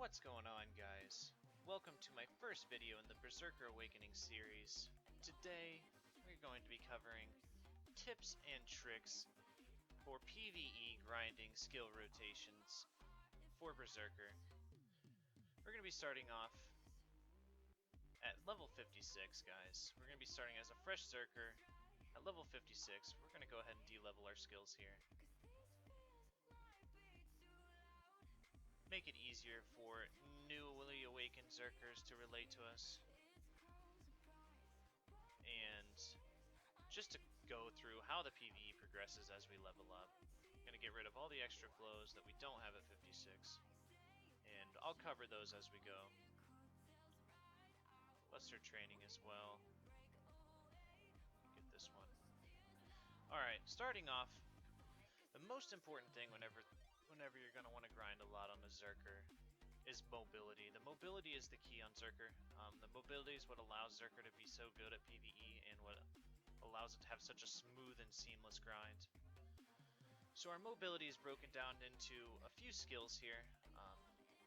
What's going on, guys? Welcome to my first video in the Berserker Awakening series. Today, we're going to be covering tips and tricks for PVE grinding skill rotations for Berserker. We're going to be starting off at level 56, guys. We're going to be starting as a fresh Berserker at level 56. We're going to go ahead and de-level our skills here. Make it easier for newly awakened Berserkers to relate to us. And just to go through how the PvE progresses as we level up. I'm going to get rid of all the extra flows that we don't have at 56. And I'll cover those as we go. Buster training as well. Get this one. Alright, starting off, the most important thing whenever you're going to want to grind a lot on a Berserker is mobility. The mobility is the key on Berserker. The mobility is what allows Berserker to be so good at PvE and what allows it to have such a smooth and seamless grind. So our mobility is broken down into a few skills here.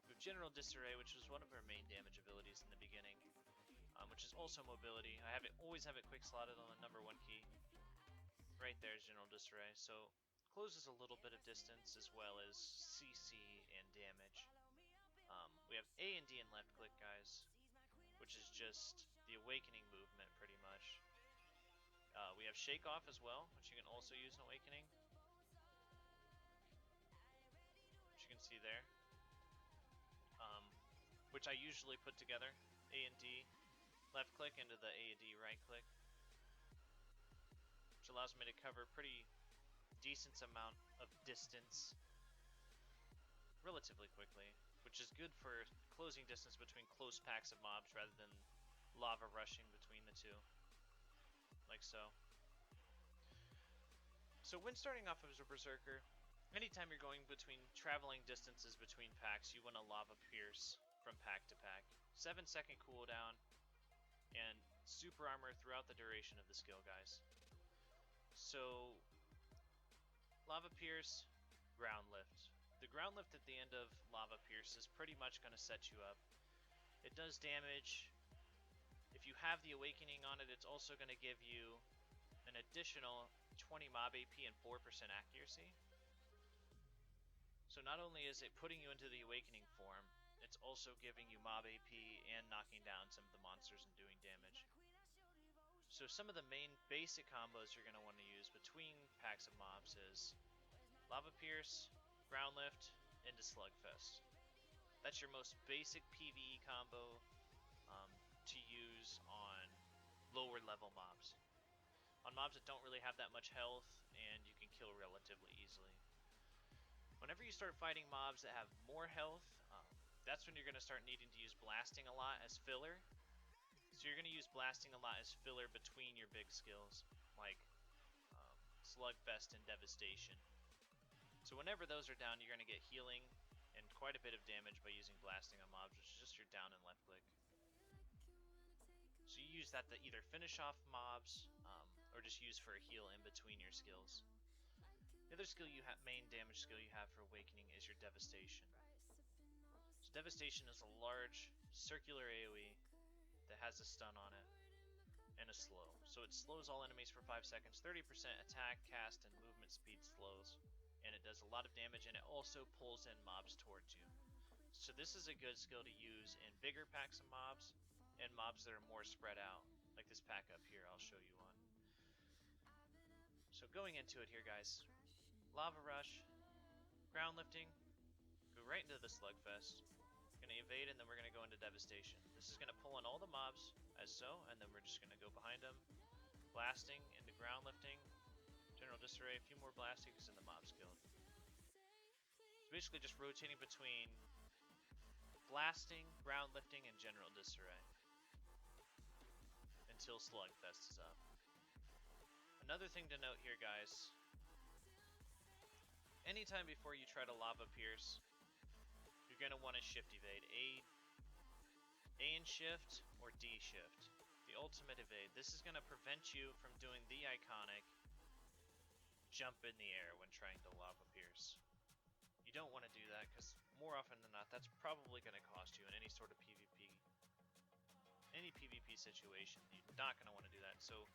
We have General Disarray, which was one of our main damage abilities in the beginning, which is also mobility. I always have it quick slotted on the number 1 key. Right there is General Disarray. So closes a little bit of distance as well as CC and damage. We have A and D and left click, guys, which is just the awakening movement pretty much. We have shake off as well, which you can also use in awakening, which you can see there, which I usually put together. A and D left click into the A and D right click, which allows me to cover pretty decent amount of distance relatively quickly, which is good for closing distance between close packs of mobs rather than lava rushing between the two, like so. So when starting off as a Berserker, anytime you're going between traveling distances between packs, you want to lava pierce from pack to pack. 7-second cooldown and super armor throughout the duration of the skill, guys. So Lava Pierce, Ground Lift. The Ground Lift at the end of Lava Pierce is pretty much going to set you up. It does damage. If you have the Awakening on it, it's also going to give you an additional 20 mob AP and 4% accuracy. So not only is it putting you into the Awakening form, it's also giving you mob AP and knocking down some of the monsters and doing damage. So some of the main basic combos you're going to want to use between packs of mobs is Lava Pierce, Ground Lift, into Slugfest. That's your most basic PvE combo to use on lower level mobs. On mobs that don't really have that much health and you can kill relatively easily. Whenever you start fighting mobs that have more health, that's when you're going to start needing to use Blasting a lot as filler. So you're going to use Blasting a lot as filler between your big skills, like Slugfest and Devastation. So whenever those are down, you're going to get healing and quite a bit of damage by using Blasting on mobs, which is just your down and left click. So you use that to either finish off mobs, or just use for a heal in between your skills. The other skill you have, main damage skill you have for Awakening, is your Devastation. So Devastation is a large circular AoE that has a stun on it and a slow. So it slows all enemies for 5 seconds, 30% attack, cast, and movement speed slows, and it does a lot of damage, and it also pulls in mobs towards you. So this is a good skill to use in bigger packs of mobs and mobs that are more spread out, like this pack up here I'll show you on. So going into it here, guys, Lava Rush, Ground Lifting, go right into the Slugfest. Going to evade, and then we're going to go into Devastation. This is going to pull in all the mobs as so, and then we're just going to go behind them. Blasting into Ground Lifting, General Disarray, a few more Blastings, and the mob's killed. So basically just rotating between Blasting, Ground Lifting, and General Disarray until Slugfest is up. Another thing to note here, guys, anytime before you try to Lava Pierce, you're going to want to shift evade. A and shift or D shift. The ultimate evade. This is going to prevent you from doing the iconic jump in the air when trying to Lava Pierce. You don't want to do that because more often than not, that's probably going to cost you in any sort of PvP, any PvP situation. You're not going to want to do that. So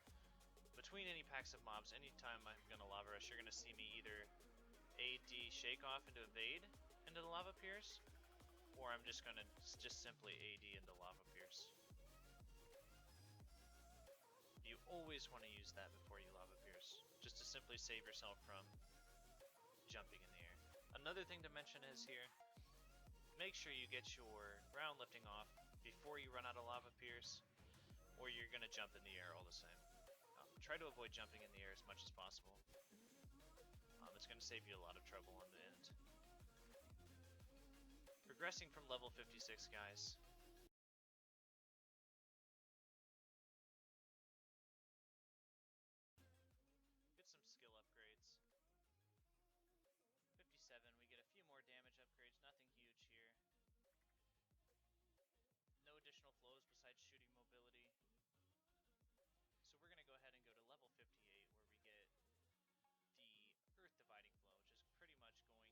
between any packs of mobs, anytime I'm going to lava rush, you're going to see me either AD shake off into evade into the lava pierce, or I'm just going to just simply AD into lava pierce. You always want to use that before you lava pierce, just to simply save yourself from jumping in the air. Another thing to mention is here, make sure you get your ground lifting off before you run out of lava pierce, or you're going to jump in the air all the same. Try to avoid jumping in the air as much as possible. It's going to save you a lot of trouble in the end. Progressing from level 56, guys. Get some skill upgrades. 57, we get a few more damage upgrades, nothing huge here. No additional flows besides shooting mobility. So we're going to go ahead and go to level 58, where we get the Earth Dividing Flow, which is pretty much going to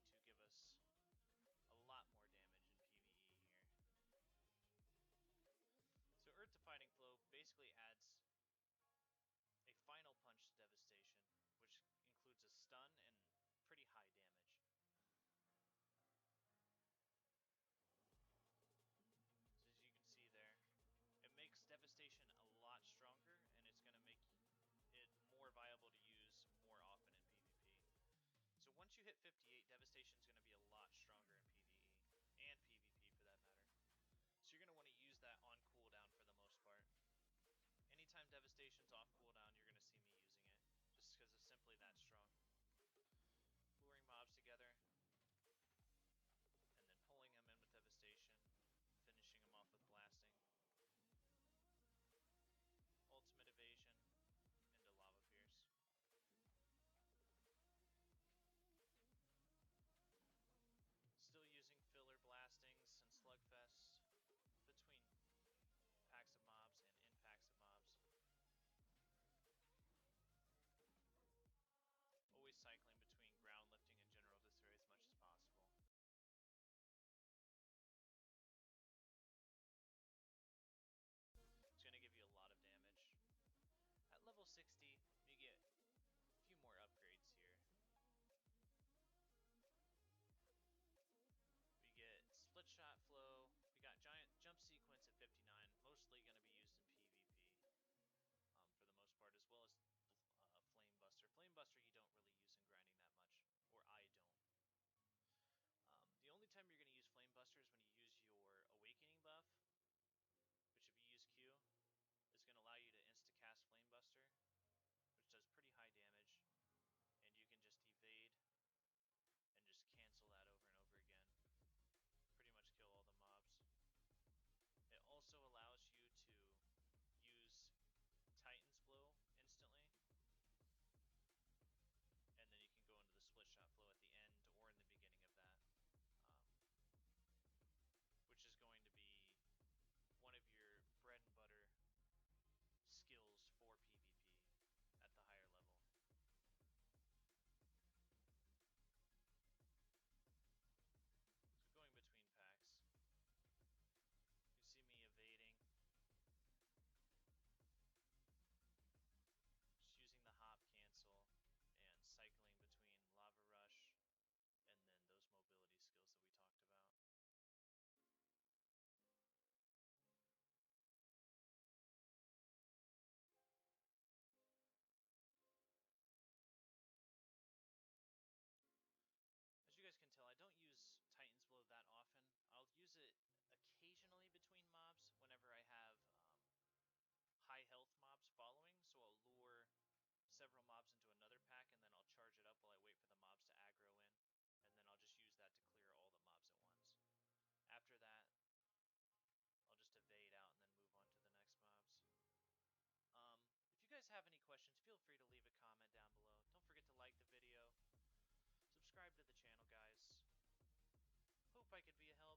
give us a lot more damage in PvE here. So Earth Dividing Flow basically adds a final punch to Devastation, which includes a stun and pretty high damage. So as you can see there, it makes Devastation a lot stronger, and it's going to make it more viable to use more often in PvP. So once you hit 58, Devastation is going to be a lot stronger in PvE, and PvP for that matter. So you're going to want to use that on cooldown for the most part. Anytime Devastation's off cooldown, you're going to see me using it, just because it's simply that strong. Luring mobs together, and then pulling them in with Devastation, finishing them off with blasting. Ultimate evasion into lava pierce. Still using filler blastings and slugfests between packs of mobs and in packs of mobs. Always cycling between ground lifting and general destroy as much as possible. It's going to give you a lot of damage. At level 60, you get a few more upgrades here. We get split shot flow. We got giant jump sequence at 59, mostly going to be used in PvP for the most part, as well as flame buster. Flame buster you don't really use in grinding that much, or I don't. The only time you're going to use flame buster is when you use your awakening buff, which if you use Q, is going to allow you to insta-cast flame buster, which does pretty high damage, and you can just evade and just cancel that over and over again. Pretty much kill all the mobs. It also allows you to use Titan's Blow instantly, and then you can go into the split shot flow at the end or in the beginning of that, which is going to be one of your bread and butter skills for PvP at the higher level. So going between packs, you see me evading, just using the hop cancel and cycling between lava rush and then those mobility skills that we talked about. As you guys can tell, I don't use Titan's Blow that often. I'll use it occasionally between mobs whenever I have high health mobs following, so I'll lure several mobs into another pack and then I'll charge it up while I wait for the mobs to aggro in, and then I'll just use that to clear all the mobs at once. After that, I'll just evade out and then move on to the next mobs. If you guys have any questions, feel free to leave a comment down below. Don't forget to like the video. Subscribe to the channel, guys. Hope I could be a help.